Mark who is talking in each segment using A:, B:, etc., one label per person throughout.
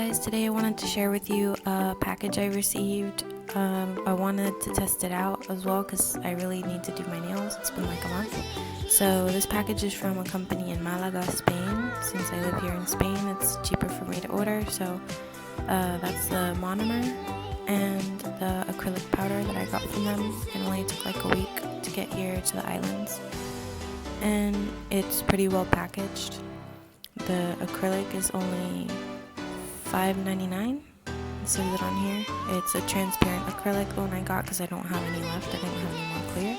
A: guys, today I wanted to share with you a package I received. I wanted to test it out as well because I really need to do my nails. It's been like a month. So this package is from a company in Malaga, Spain. Since I live here in Spain, it's cheaper for me to order. So that's the monomer and the acrylic powder that I got from them. It only took like a week to get here to the islands. And it's pretty well packaged. The acrylic is only $5.99. It says it on here. It's a transparent acrylic, the one I got, because I don't have any left. I didn't have any more clear.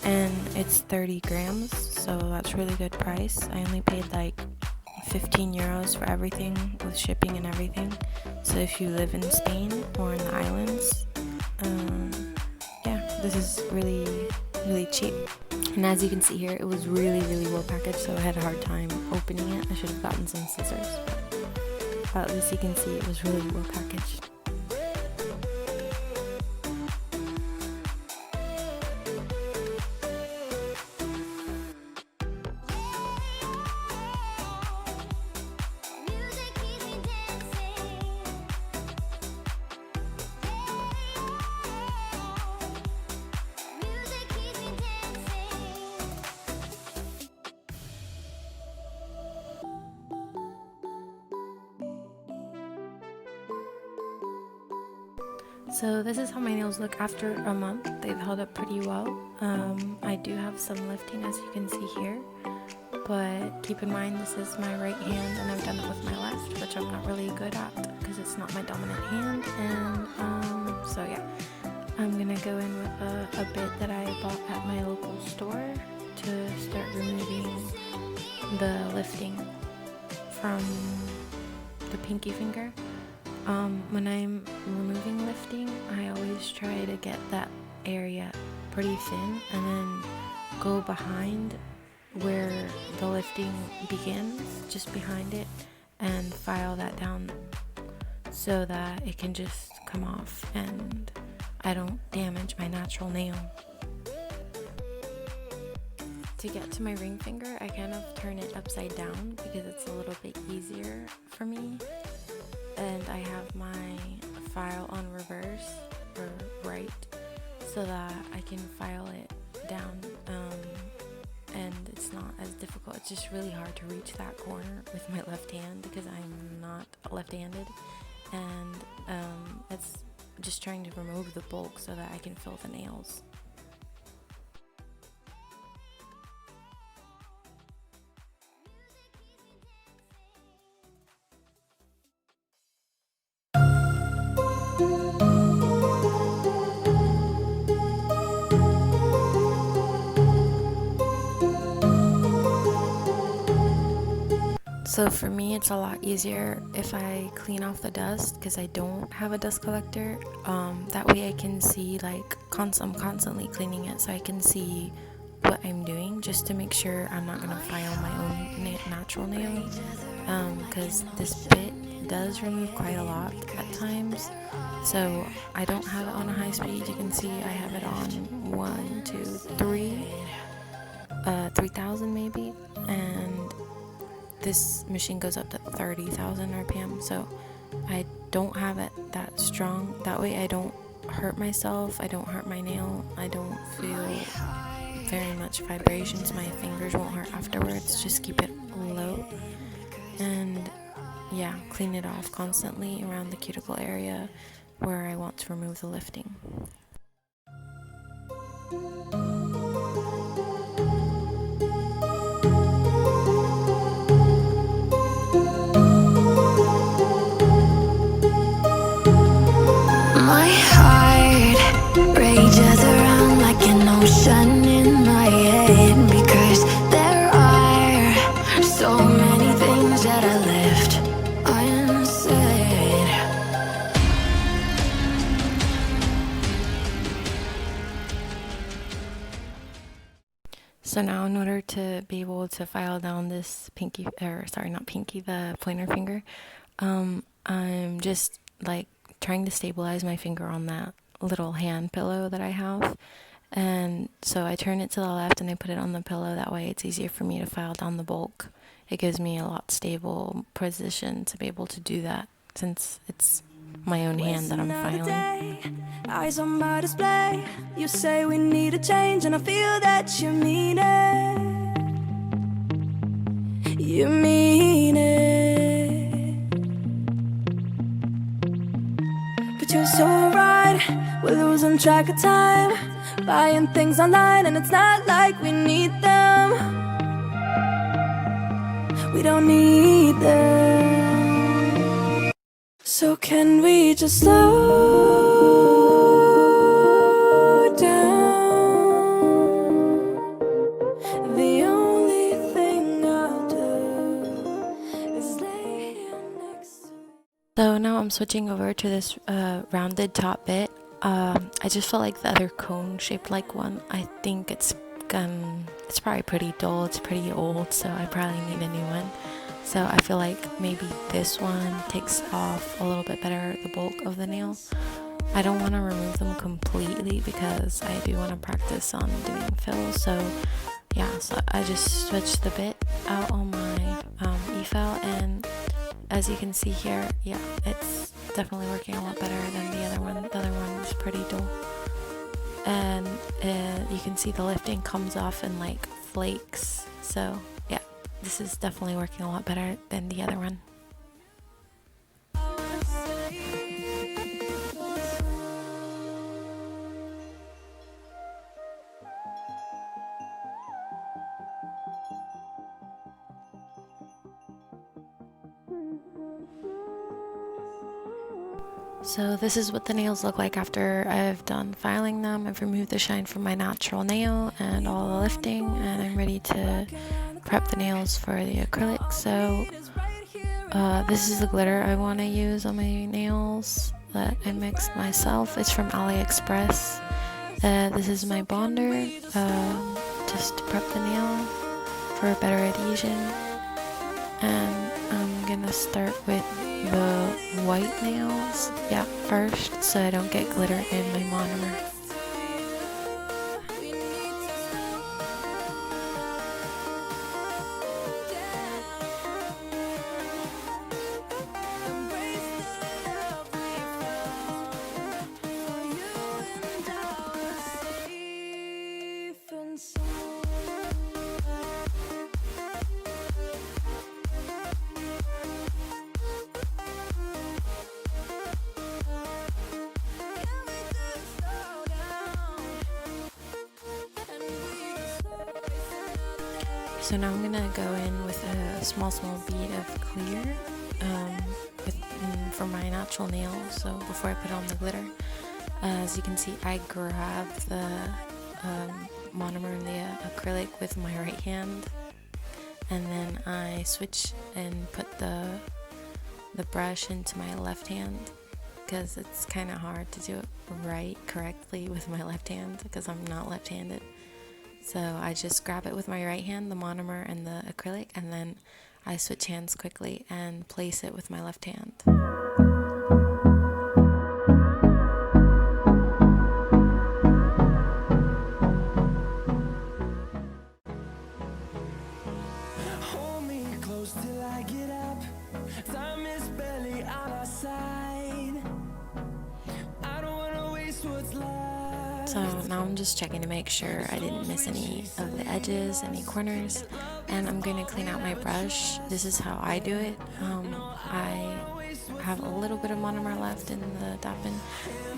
A: And it's 30 grams, so that's really good price. I only paid like 15 euros for everything with shipping and everything. So if you live in Spain or in the islands, yeah, this is really cheap. And as you can see here, it was really well packaged, so I had a hard time opening it. I should have gotten some scissors, but at least you can see it was really well packaged. So this is how my nails look after a month. They've held up pretty well. I do have some lifting, as you can see here, but keep in mind this is my right hand and I've done it with my left, which I'm not really good at because it's not my dominant hand. And so yeah, I'm gonna go in with a bit that I bought at my local store to start removing the lifting from the pinky finger. When I'm removing lifting, I always try to get that area pretty thin and then go behind where the lifting begins, just behind it, and file that down so that it can just come off and I don't damage my natural nail. To get to my ring finger, I kind of turn it upside down because it's a little bit easier for me. And I have my file on reverse or right so that I can file it down, and it's not as difficult. It's just really hard to reach that corner with my left hand because I'm not left-handed, and it's just trying to remove the bulk so that I can fill the nails. So for me, it's a lot easier if I clean off the dust because I don't have a dust collector. That way I can see, like, I'm constantly cleaning it so I can see what I'm doing just to make sure I'm not going to file my own natural nail, because this bit does remove quite a lot at times. So I don't have it on a high speed. You can see I have it on 3,000 maybe, and this machine goes up to 30,000 RPM, so I don't have it that strong. That way I don't hurt myself, I don't hurt my nail, I don't feel very much vibrations, my fingers won't hurt afterwards. Just keep it low and yeah, clean it off constantly around the cuticle area where I want to remove the lifting.
B: My heart rages around like an ocean in my head, because there are so many things that I left unsaid.
A: So now in order to be able to file down this the pointer finger, I'm just like trying to stabilize my finger on that little hand pillow that I have, and so I turn it to the left and I put it on the pillow. That way it's easier for me to file down the bulk. It gives me a lot stable position to be able to do that. since it's my own hand that I'm filing.
B: Eyes on my display. You say we need a change, and I feel that you mean it. You mean it. But you're so right. We're losing track of time, buying things online, and it's not like we need them. We don't need them. So can we just slow down? The only thing I'll do is lay here next to you.
A: So now I'm switching over to this rounded top bit. I just felt like the other cone shaped like one. I think it's probably pretty dull, it's pretty old, so I probably need a new one. So I feel like maybe this one takes off a little bit better the bulk of the nail. I don't want to remove them completely because I do want to practice on doing fills. So yeah, so I just switched the bit out on my Efile, and as you can see here, yeah, it's definitely working a lot better than the other one. The other one was pretty dull. And you can see the lifting comes off in like flakes. So yeah, this is definitely working a lot better than the other one. So this is what the nails look like after I've done filing them. I've removed the shine from my natural nail and all the lifting, and I'm ready to prep the nails for the acrylic. So this is the glitter I want to use on my nails that I mixed myself. It's from AliExpress. This is my bonder, just to prep the nail for better adhesion. And I'm gonna start with the white nails, yeah, first, so I don't get glitter in my monomer. So now I'm gonna go in with a small bead of clear for my natural nail. So before I put on the glitter, as you can see, I grab the monomer and the acrylic with my right hand, and then I switch and put the brush into my left hand, because it's kind of hard to do it correctly with my left hand because I'm not left-handed. So I just grab it with my right hand, the monomer and the acrylic, and then I switch hands quickly and place it with my left hand.
B: Hold me close till I get up. Time is barely on our side. I don't wanna waste what's left.
A: So now I'm just checking to make sure I didn't miss any of the edges, any corners, and I'm going to clean out my brush. This is how I do it. I have a little bit of monomer left in the dappen,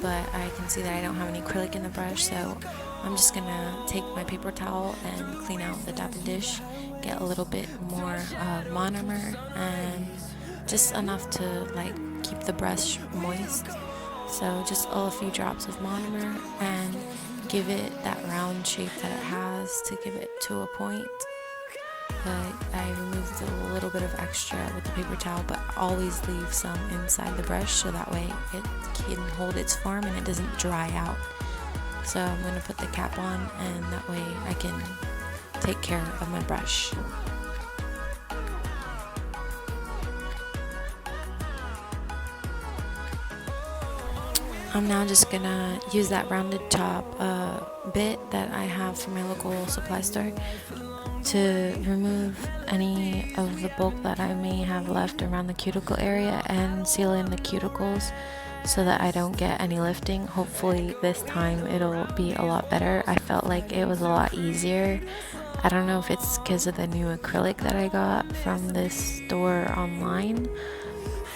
A: but I can see that I don't have any acrylic in the brush, so I'm just going to take my paper towel and clean out the dappen dish, get a little bit more monomer, and just enough to like keep the brush moist. So just a few drops of monomer and give it that round shape that it has to give it to a point. But I removed a little bit of extra with the paper towel, but always leave some inside the brush so that way it can hold its form and it doesn't dry out. So I'm going to put the cap on, and that way I can take care of my brush. I'm now just gonna use that rounded top bit that I have from my local supply store to remove any of the bulk that I may have left around the cuticle area and seal in the cuticles so that I don't get any lifting. Hopefully this time it'll be a lot better. I felt like it was a lot easier. I don't know if it's because of the new acrylic that I got from this store online,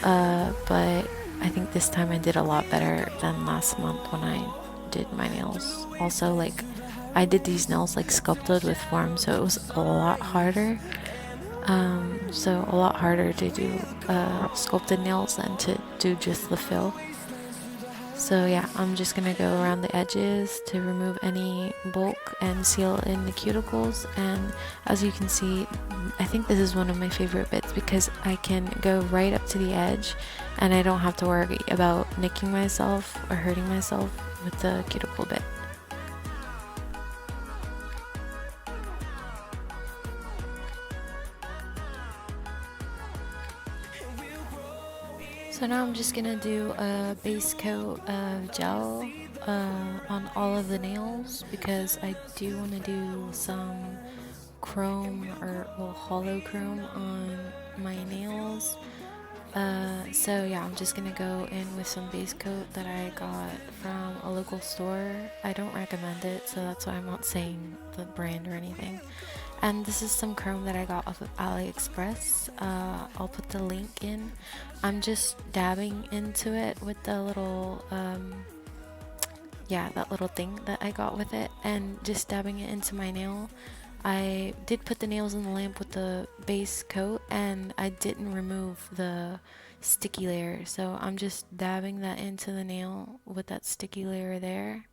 A: but I think this time I did a lot better than last month when I did my nails. Also, like, I did these nails like sculpted with form, so it was a lot harder. So a lot harder to do sculpted nails than to do just the fill. So yeah, I'm just gonna go around the edges to remove any bulk and seal in the cuticles. And as you can see, I think this is one of my favorite bits because I can go right up to the edge and I don't have to worry about nicking myself or hurting myself with the cuticle bit. So now I'm just gonna do a base coat of gel on all of the nails because I do want to do some chrome or hollow chrome on my nails. So yeah, I'm just gonna go in with some base coat that I got from a local store. I don't recommend it, so that's why I'm not saying the brand or anything. And this is some chrome that I got off of AliExpress. I'll put the link in. I'm just dabbing into it with the little, that little thing that I got with it, and just dabbing it into my nail. I did put the nails in the lamp with the base coat, and I didn't remove the sticky layer. So I'm just dabbing that into the nail with that sticky layer there,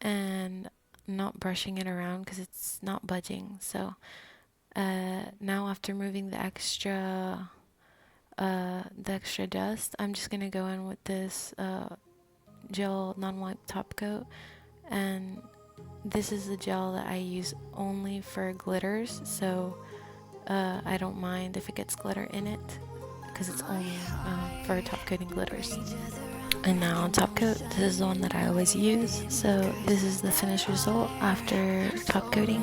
A: and not brushing it around because it's not budging. So now after removing the extra dust, I'm just gonna go in with this gel non-wipe top coat, and this is the gel that I use only for glitters, so I don't mind if it gets glitter in it because it's only for top coating glitters. And now on top coat, this is the one that I always use. So this is the finished result after top coating.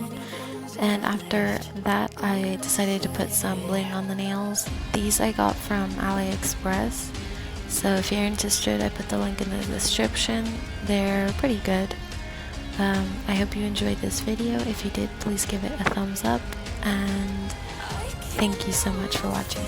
A: And after that, I decided to put some bling on the nails. These I got from AliExpress. So if you're interested, I put the link in the description. They're pretty good. I hope you enjoyed this video. If you did, please give it a thumbs up. And thank you so much for watching.